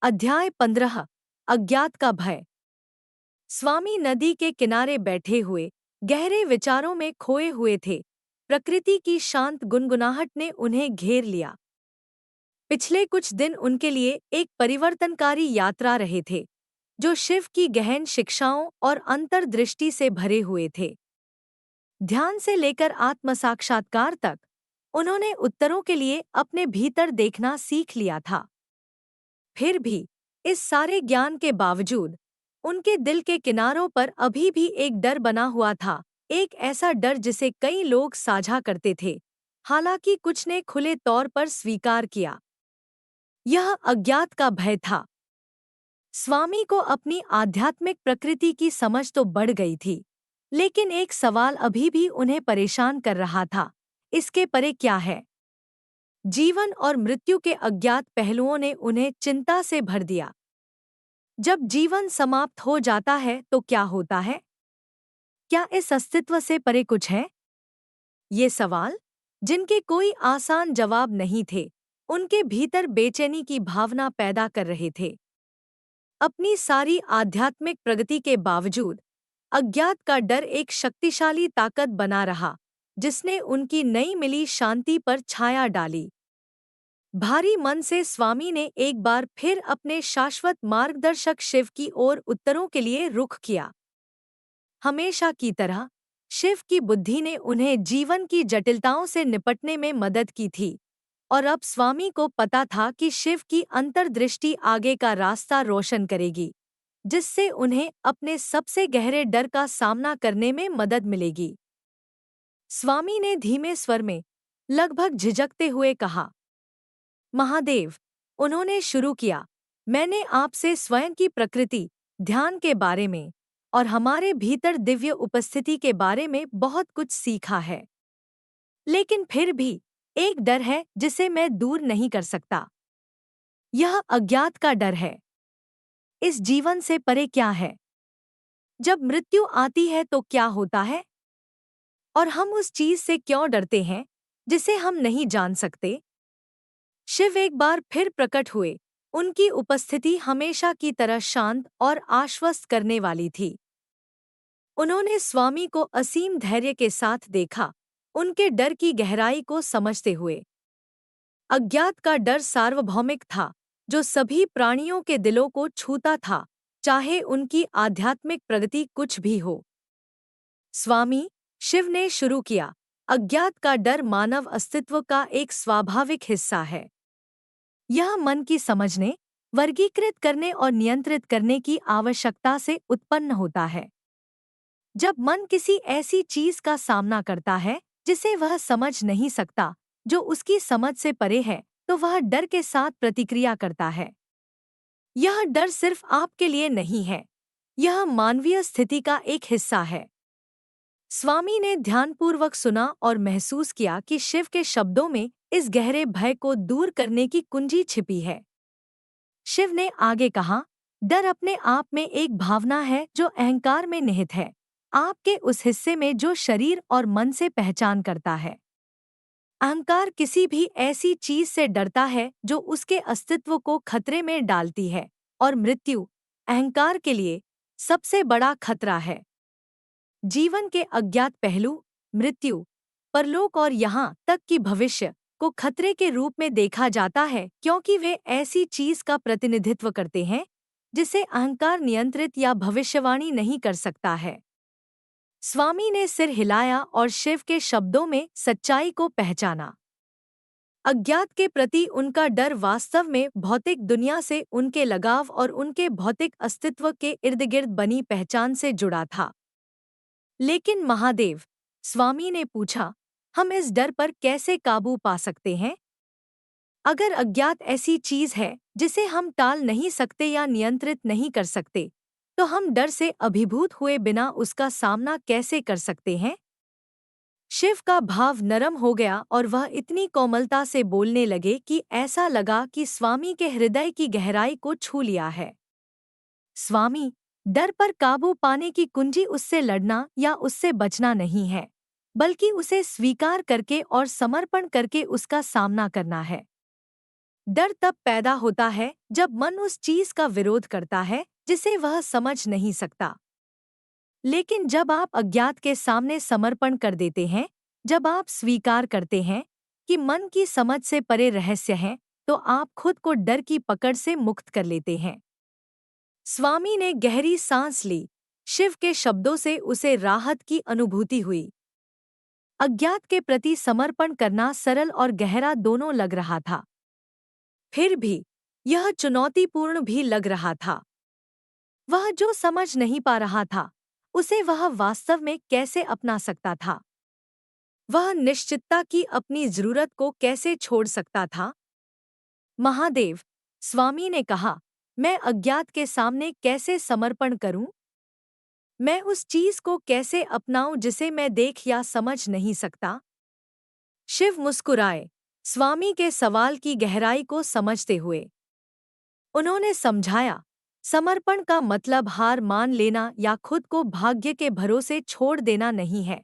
अध्याय 15। अज्ञात का भय। स्वामी नदी के किनारे बैठे हुए गहरे विचारों में खोए हुए थे। प्रकृति की शांत गुनगुनाहट ने उन्हें घेर लिया। पिछले कुछ दिन उनके लिए एक परिवर्तनकारी यात्रा रहे थे, जो शिव की गहन शिक्षाओं और अंतर्दृष्टि से भरे हुए थे। ध्यान से लेकर आत्म साक्षात्कार तक उन्होंने उत्तरों के लिए अपने भीतर देखना सीख लिया था। फिर भी इस सारे ज्ञान के बावजूद उनके दिल के किनारों पर अभी भी एक डर बना हुआ था, एक ऐसा डर जिसे कई लोग साझा करते थे, हालांकि कुछ ने खुले तौर पर स्वीकार किया। यह अज्ञात का भय था। स्वामी को अपनी आध्यात्मिक प्रकृति की समझ तो बढ़ गई थी, लेकिन एक सवाल अभी भी उन्हें परेशान कर रहा था, इसके परे क्या है? जीवन और मृत्यु के अज्ञात पहलुओं ने उन्हें चिंता से भर दिया। जब जीवन समाप्त हो जाता है तो क्या होता है? क्या इस अस्तित्व से परे कुछ है? ये सवाल, जिनके कोई आसान जवाब नहीं थे, उनके भीतर बेचैनी की भावना पैदा कर रहे थे। अपनी सारी आध्यात्मिक प्रगति के बावजूद अज्ञात का डर एक शक्तिशाली ताकत बना रहा, जिसने उनकी नई मिली शांति पर छाया डाली। भारी मन से स्वामी ने एक बार फिर अपने शाश्वत मार्गदर्शक शिव की ओर उत्तरों के लिए रुख किया। हमेशा की तरह शिव की बुद्धि ने उन्हें जीवन की जटिलताओं से निपटने में मदद की थी, और अब स्वामी को पता था कि शिव की अंतर्दृष्टि आगे का रास्ता रोशन करेगी, जिससे उन्हें अपने सबसे गहरे डर का सामना करने में मदद मिलेगी। स्वामी ने धीमे स्वर में, लगभग झिझकते हुए कहा, महादेव, उन्होंने शुरू किया, मैंने आपसे स्वयं की प्रकृति, ध्यान के बारे में और हमारे भीतर दिव्य उपस्थिति के बारे में बहुत कुछ सीखा है। लेकिन फिर भी एक डर है जिसे मैं दूर नहीं कर सकता। यह अज्ञात का डर है। इस जीवन से परे क्या है? जब मृत्यु आती है तो क्या होता है? और हम उस चीज से क्यों डरते हैं जिसे हम नहीं जान सकते? शिव एक बार फिर प्रकट हुए। उनकी उपस्थिति हमेशा की तरह शांत और आश्वस्त करने वाली थी। उन्होंने स्वामी को असीम धैर्य के साथ देखा, उनके डर की गहराई को समझते हुए। अज्ञात का डर सार्वभौमिक था, जो सभी प्राणियों के दिलों को छूता था, चाहे उनकी आध्यात्मिक प्रगति कुछ भी हो। स्वामी शिव ने शुरू किया, अज्ञात का डर मानव अस्तित्व का एक स्वाभाविक हिस्सा है। यह मन की समझने, वर्गीकृत करने और नियंत्रित करने की आवश्यकता से उत्पन्न होता है। जब मन किसी ऐसी चीज का सामना करता है जिसे वह समझ नहीं सकता, जो उसकी समझ से परे है, तो वह डर के साथ प्रतिक्रिया करता है। यह डर सिर्फ आपके लिए नहीं है, यह मानवीय स्थिति का एक हिस्सा है। स्वामी ने ध्यानपूर्वक सुना और महसूस किया कि शिव के शब्दों में इस गहरे भय को दूर करने की कुंजी छिपी है। शिव ने आगे कहा, डर अपने आप में एक भावना है जो अहंकार में निहित है, आपके उस हिस्से में जो शरीर और मन से पहचान करता है। अहंकार किसी भी ऐसी चीज से डरता है जो उसके अस्तित्व को खतरे में डालती है, और मृत्यु अहंकार के लिए सबसे बड़ा खतरा है। जीवन के अज्ञात पहलू, मृत्यु, परलोक और यहाँ तक कि भविष्य को खतरे के रूप में देखा जाता है, क्योंकि वे ऐसी चीज का प्रतिनिधित्व करते हैं जिसे अहंकार नियंत्रित या भविष्यवाणी नहीं कर सकता है। स्वामी ने सिर हिलाया और शिव के शब्दों में सच्चाई को पहचाना। अज्ञात के प्रति उनका डर वास्तव में भौतिक दुनिया से उनके लगाव और उनके भौतिक अस्तित्व के इर्द-गिर्द बनी पहचान से जुड़ा था। लेकिन महादेव, स्वामी ने पूछा, हम इस डर पर कैसे काबू पा सकते हैं? अगर अज्ञात ऐसी चीज है जिसे हम टाल नहीं सकते या नियंत्रित नहीं कर सकते, तो हम डर से अभिभूत हुए बिना उसका सामना कैसे कर सकते हैं? शिव का भाव नरम हो गया और वह इतनी कोमलता से बोलने लगे कि ऐसा लगा कि स्वामी के हृदय की गहराई को छू लिया है। स्वामी, डर पर काबू पाने की कुंजी उससे लड़ना या उससे बचना नहीं है, बल्कि उसे स्वीकार करके और समर्पण करके उसका सामना करना है। डर तब पैदा होता है जब मन उस चीज का विरोध करता है जिसे वह समझ नहीं सकता। लेकिन जब आप अज्ञात के सामने समर्पण कर देते हैं, जब आप स्वीकार करते हैं कि मन की समझ से परे रहस्य है, तो आप खुद को डर की पकड़ से मुक्त कर लेते हैं। स्वामी ने गहरी सांस ली। शिव के शब्दों से उसे राहत की अनुभूति हुई। अज्ञात के प्रति समर्पण करना सरल और गहरा दोनों लग रहा था। फिर भी यह चुनौतीपूर्ण भी लग रहा था। वह जो समझ नहीं पा रहा था, उसे वह वास्तव में कैसे अपना सकता था? वह निश्चितता की अपनी जरूरत को कैसे छोड़ सकता था? महादेव, स्वामी ने कहा, मैं अज्ञात के सामने कैसे समर्पण करूं? मैं उस चीज को कैसे अपनाऊं जिसे मैं देख या समझ नहीं सकता? शिव मुस्कुराए, स्वामी के सवाल की गहराई को समझते हुए। उन्होंने समझाया, समर्पण का मतलब हार मान लेना या खुद को भाग्य के भरोसे छोड़ देना नहीं है।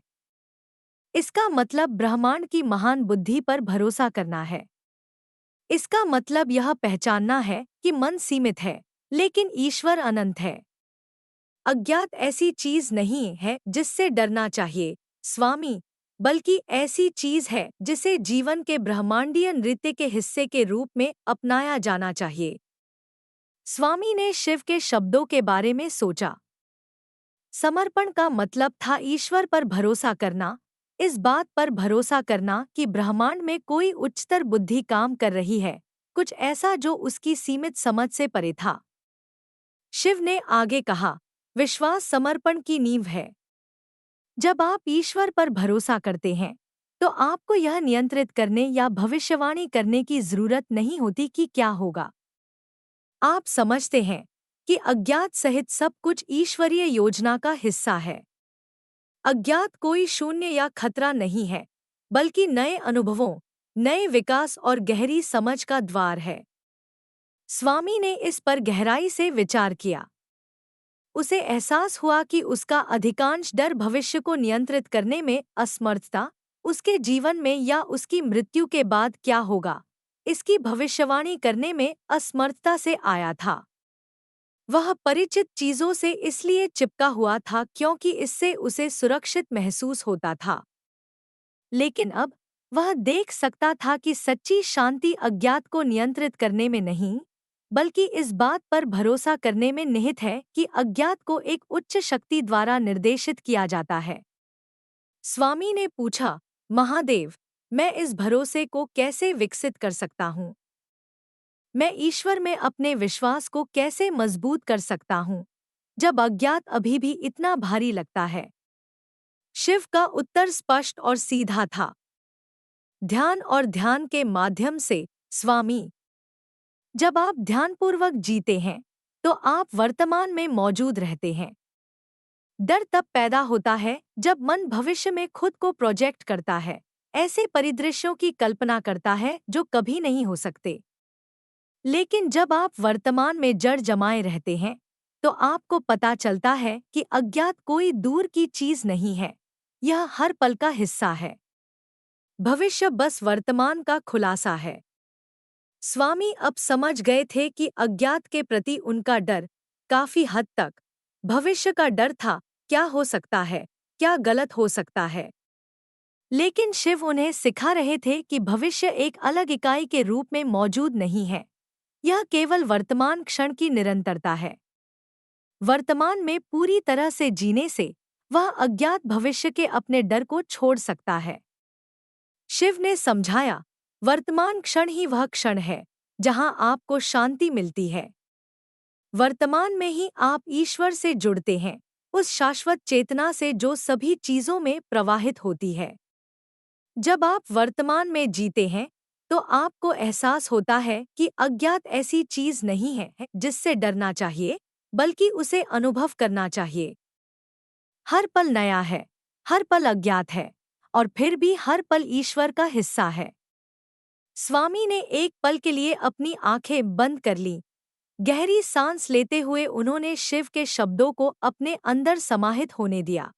इसका मतलब ब्रह्मांड की महान बुद्धि पर भरोसा करना है। इसका मतलब यह पहचानना है कि मन सीमित है, लेकिन ईश्वर अनंत है। अज्ञात ऐसी चीज नहीं है जिससे डरना चाहिए, स्वामी, बल्कि ऐसी चीज है जिसे जीवन के ब्रह्मांडीय नृत्य के हिस्से के रूप में अपनाया जाना चाहिए। स्वामी ने शिव के शब्दों के बारे में सोचा। समर्पण का मतलब था ईश्वर पर भरोसा करना, इस बात पर भरोसा करना कि ब्रह्मांड में कोई उच्चतर बुद्धि काम कर रही है, कुछ ऐसा जो उसकी सीमित समझ से परे था। शिव ने आगे कहा, विश्वास समर्पण की नींव है। जब आप ईश्वर पर भरोसा करते हैं, तो आपको यह नियंत्रित करने या भविष्यवाणी करने की जरूरत नहीं होती कि क्या होगा। आप समझते हैं कि अज्ञात सहित सब कुछ ईश्वरीय योजना का हिस्सा है। अज्ञात कोई शून्य या खतरा नहीं है, बल्कि नए अनुभवों, नए विकास और गहरी समझ का द्वार है। स्वामी ने इस पर गहराई से विचार किया। उसे एहसास हुआ कि उसका अधिकांश डर भविष्य को नियंत्रित करने में असमर्थता, उसके जीवन में या उसकी मृत्यु के बाद क्या होगा, इसकी भविष्यवाणी करने में असमर्थता से आया था। वह परिचित चीजों से इसलिए चिपका हुआ था क्योंकि इससे उसे सुरक्षित महसूस होता था। लेकिन अब वह देख सकता था कि सच्ची शांति अज्ञात को नियंत्रित करने में नहीं, बल्कि इस बात पर भरोसा करने में निहित है कि अज्ञात को एक उच्च शक्ति द्वारा निर्देशित किया जाता है। स्वामी ने पूछा, महादेव, मैं इस भरोसे को कैसे विकसित कर सकता हूँ? मैं ईश्वर में अपने विश्वास को कैसे मजबूत कर सकता हूँ, जब अज्ञात अभी भी इतना भारी लगता है? शिव का उत्तर स्पष्ट और सीधा था। ध्यान और ध्यान के माध्यम से, स्वामी। जब आप ध्यानपूर्वक जीते हैं, तो आप वर्तमान में मौजूद रहते हैं। डर तब पैदा होता है जब मन भविष्य में खुद को प्रोजेक्ट करता है, ऐसे परिदृश्यों की कल्पना करता है जो कभी नहीं हो सकते। लेकिन जब आप वर्तमान में जड़ जमाए रहते हैं, तो आपको पता चलता है कि अज्ञात कोई दूर की चीज नहीं है, यह हर पल का हिस्सा है। भविष्य बस वर्तमान का खुलासा है। स्वामी अब समझ गए थे कि अज्ञात के प्रति उनका डर काफी हद तक भविष्य का डर था, क्या हो सकता है, क्या गलत हो सकता है। लेकिन शिव उन्हें सिखा रहे थे कि भविष्य एक अलग इकाई के रूप में मौजूद नहीं है, यह केवल वर्तमान क्षण की निरंतरता है। वर्तमान में पूरी तरह से जीने से वह अज्ञात भविष्य के अपने डर को छोड़ सकता है। शिव ने समझाया, वर्तमान क्षण ही वह क्षण है जहां आपको शांति मिलती है। वर्तमान में ही आप ईश्वर से जुड़ते हैं, उस शाश्वत चेतना से जो सभी चीजों में प्रवाहित होती है। जब आप वर्तमान में जीते हैं, तो आपको एहसास होता है कि अज्ञात ऐसी चीज नहीं है जिससे डरना चाहिए, बल्कि उसे अनुभव करना चाहिए। हर पल नया है, हर पल अज्ञात है, और फिर भी हर पल ईश्वर का हिस्सा है। स्वामी ने एक पल के लिए अपनी आंखें बंद कर लीं। गहरी सांस लेते हुए उन्होंने शिव के शब्दों को अपने अंदर समाहित होने दिया।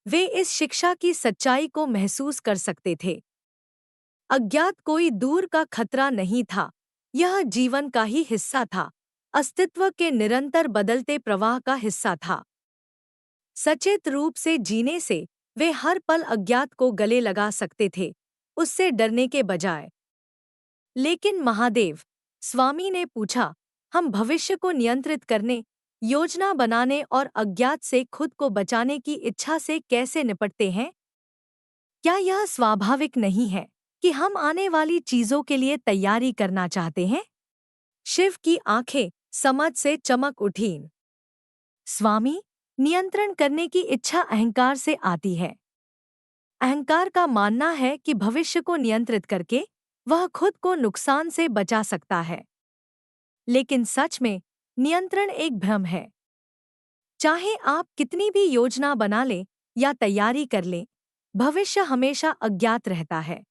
वे इस शिक्षा की सच्चाई को महसूस कर सकते थे। अज्ञात कोई दूर का खतरा नहीं था, यह जीवन का ही हिस्सा था, अस्तित्व के निरंतर बदलते प्रवाह का हिस्सा था। सचेत रूप से जीने से वे हर पल अज्ञात को गले लगा सकते थे, उससे डरने के बजाय। लेकिन महादेव, स्वामी ने पूछा, हम भविष्य को नियंत्रित करने, योजना बनाने और अज्ञात से खुद को बचाने की इच्छा से कैसे निपटते हैं? क्या यह स्वाभाविक नहीं है कि हम आने वाली चीजों के लिए तैयारी करना चाहते हैं? शिव की आंखें समझ से चमक उठीं। स्वामी, नियंत्रण करने की इच्छा अहंकार से आती है। अहंकार का मानना है कि भविष्य को नियंत्रित करके वह खुद को नुकसान से बचा सकता है। लेकिन सच में नियंत्रण एक भ्रम है। चाहे आप कितनी भी योजना बना लें या तैयारी कर लें, भविष्य हमेशा अज्ञात रहता है।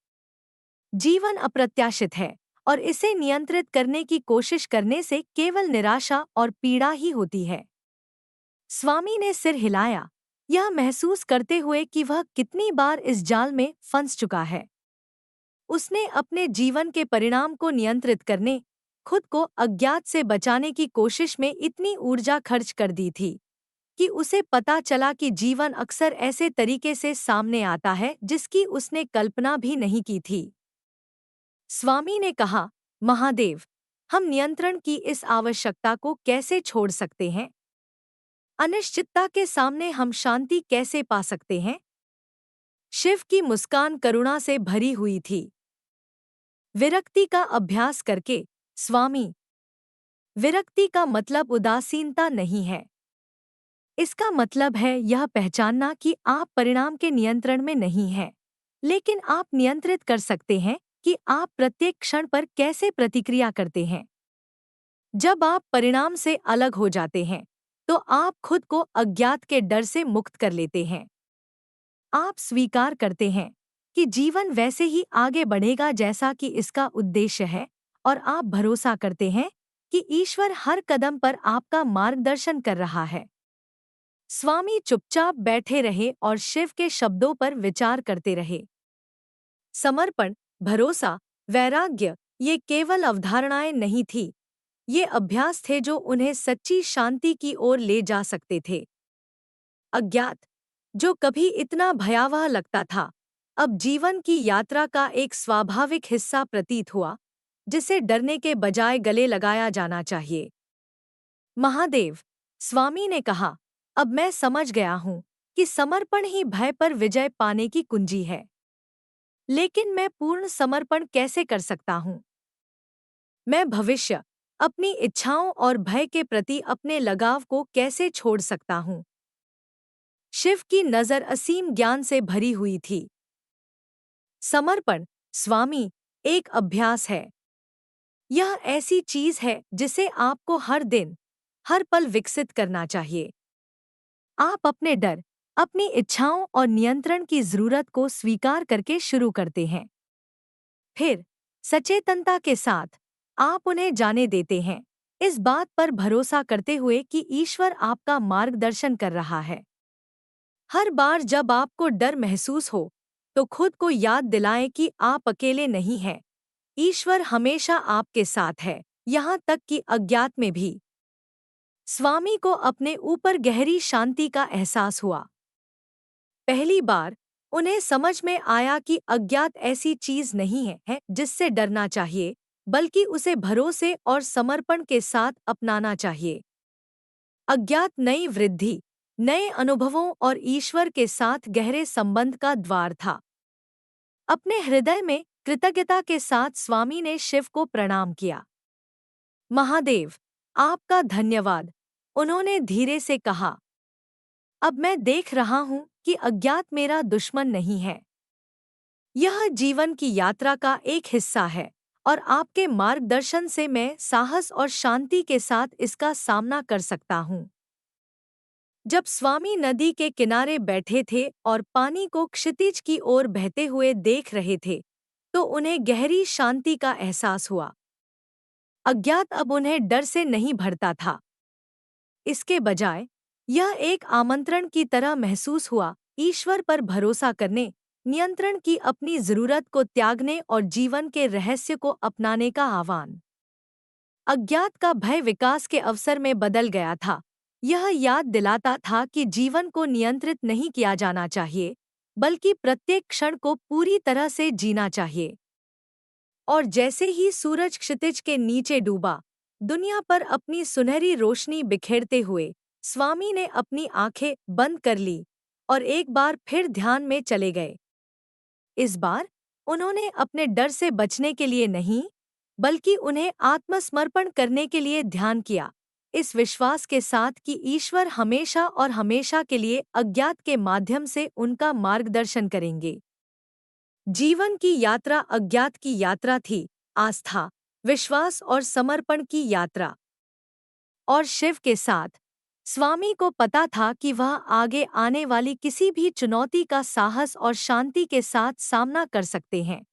जीवन अप्रत्याशित है और इसे नियंत्रित करने की कोशिश करने से केवल निराशा और पीड़ा ही होती है। स्वामी ने सिर हिलाया, यह महसूस करते हुए कि वह कितनी बार इस जाल में फंस चुका है। उसने अपने जीवन के परिणाम को नियंत्रित करने, खुद को अज्ञात से बचाने की कोशिश में इतनी ऊर्जा खर्च कर दी थी कि उसे पता चला कि जीवन अक्सर ऐसे तरीके से सामने आता है जिसकी उसने कल्पना भी नहीं की थी। स्वामी ने कहा, महादेव, हम नियंत्रण की इस आवश्यकता को कैसे छोड़ सकते हैं? अनिश्चितता के सामने हम शांति कैसे पा सकते हैं? शिव की मुस्कान करुणा से भरी हुई थी। विरक्ति का अभ्यास करके, स्वामी। विरक्ति का मतलब उदासीनता नहीं है। इसका मतलब है यह पहचानना कि आप परिणाम के नियंत्रण में नहीं हैं, लेकिन आप नियंत्रित कर सकते हैं कि आप प्रत्येक क्षण पर कैसे प्रतिक्रिया करते हैं। जब आप परिणाम से अलग हो जाते हैं, तो आप खुद को अज्ञात के डर से मुक्त कर लेते हैं। आप स्वीकार करते हैं कि जीवन वैसे ही आगे बढ़ेगा जैसा कि इसका उद्देश्य है, और आप भरोसा करते हैं कि ईश्वर हर कदम पर आपका मार्गदर्शन कर रहा है। स्वामी चुपचाप बैठे रहे और शिव के शब्दों पर विचार करते रहे। समर्पण, भरोसा, वैराग्य, ये केवल अवधारणाएं नहीं थी, ये अभ्यास थे जो उन्हें सच्ची शांति की ओर ले जा सकते थे। अज्ञात, जो कभी इतना भयावह लगता था, अब जीवन की यात्रा का एक स्वाभाविक हिस्सा प्रतीत हुआ, जिसे डरने के बजाय गले लगाया जाना चाहिए। महादेव, स्वामी ने कहा, अब मैं समझ गया हूं कि समर्पण ही भय पर विजय पाने की कुंजी है। लेकिन मैं पूर्ण समर्पण कैसे कर सकता हूं? मैं भविष्य, अपनी इच्छाओं और भय के प्रति अपने लगाव को कैसे छोड़ सकता हूं? शिव की नजर असीम ज्ञान से भरी हुई थी। समर्पण, स्वामी, एक अभ्यास है। यह ऐसी चीज है जिसे आपको हर दिन, हर पल विकसित करना चाहिए। आप अपने डर, अपनी इच्छाओं और नियंत्रण की जरूरत को स्वीकार करके शुरू करते हैं। फिर सचेतनता के साथ आप उन्हें जाने देते हैं, इस बात पर भरोसा करते हुए कि ईश्वर आपका मार्गदर्शन कर रहा है। हर बार जब आपको डर महसूस हो, तो खुद को याद दिलाएं कि आप अकेले नहीं हैं। ईश्वर हमेशा आपके साथ है, यहाँ तक कि अज्ञात में भी। स्वामी को अपने ऊपर गहरी शांति का एहसास हुआ। पहली बार उन्हें समझ में आया कि अज्ञात ऐसी चीज नहीं है जिससे डरना चाहिए, बल्कि उसे भरोसे और समर्पण के साथ अपनाना चाहिए। अज्ञात नई वृद्धि, नए अनुभवों और ईश्वर के साथ गहरे संबंध का द्वार था। अपने हृदय में कृतज्ञता के साथ स्वामी ने शिव को प्रणाम किया। महादेव, आपका धन्यवाद, उन्होंने धीरे से कहा। अब मैं देख रहा हूं कि अज्ञात मेरा दुश्मन नहीं है। यह जीवन की यात्रा का एक हिस्सा है, और आपके मार्गदर्शन से मैं साहस और शांति के साथ इसका सामना कर सकता हूं। जब स्वामी नदी के किनारे बैठे थे और पानी को क्षितिज की ओर बहते हुए देख रहे थे, तो उन्हें गहरी शांति का एहसास हुआ। अज्ञात अब उन्हें डर से नहीं भरता था। इसके बजाय यह एक आमंत्रण की तरह महसूस हुआ, ईश्वर पर भरोसा करने, नियंत्रण की अपनी जरूरत को त्यागने और जीवन के रहस्य को अपनाने का आह्वान। अज्ञात का भय विकास के अवसर में बदल गया था। यह याद दिलाता था कि जीवन को नियंत्रित नहीं किया जाना चाहिए, बल्कि प्रत्येक क्षण को पूरी तरह से जीना चाहिए। और जैसे ही सूरज क्षितिज के नीचे डूबा, दुनिया पर अपनी सुनहरी रोशनी बिखेरते हुए, स्वामी ने अपनी आंखें बंद कर ली और एक बार फिर ध्यान में चले गए। इस बार उन्होंने अपने डर से बचने के लिए नहीं, बल्कि उन्हें आत्मसमर्पण करने के लिए ध्यान किया, इस विश्वास के साथ कि ईश्वर हमेशा और हमेशा के लिए अज्ञात के माध्यम से उनका मार्गदर्शन करेंगे। जीवन की यात्रा अज्ञात की यात्रा थी, आस्था, विश्वास और समर्पण की यात्रा। और शिव के साथ, स्वामी को पता था कि वह आगे आने वाली किसी भी चुनौती का साहस और शांति के साथ सामना कर सकते हैं।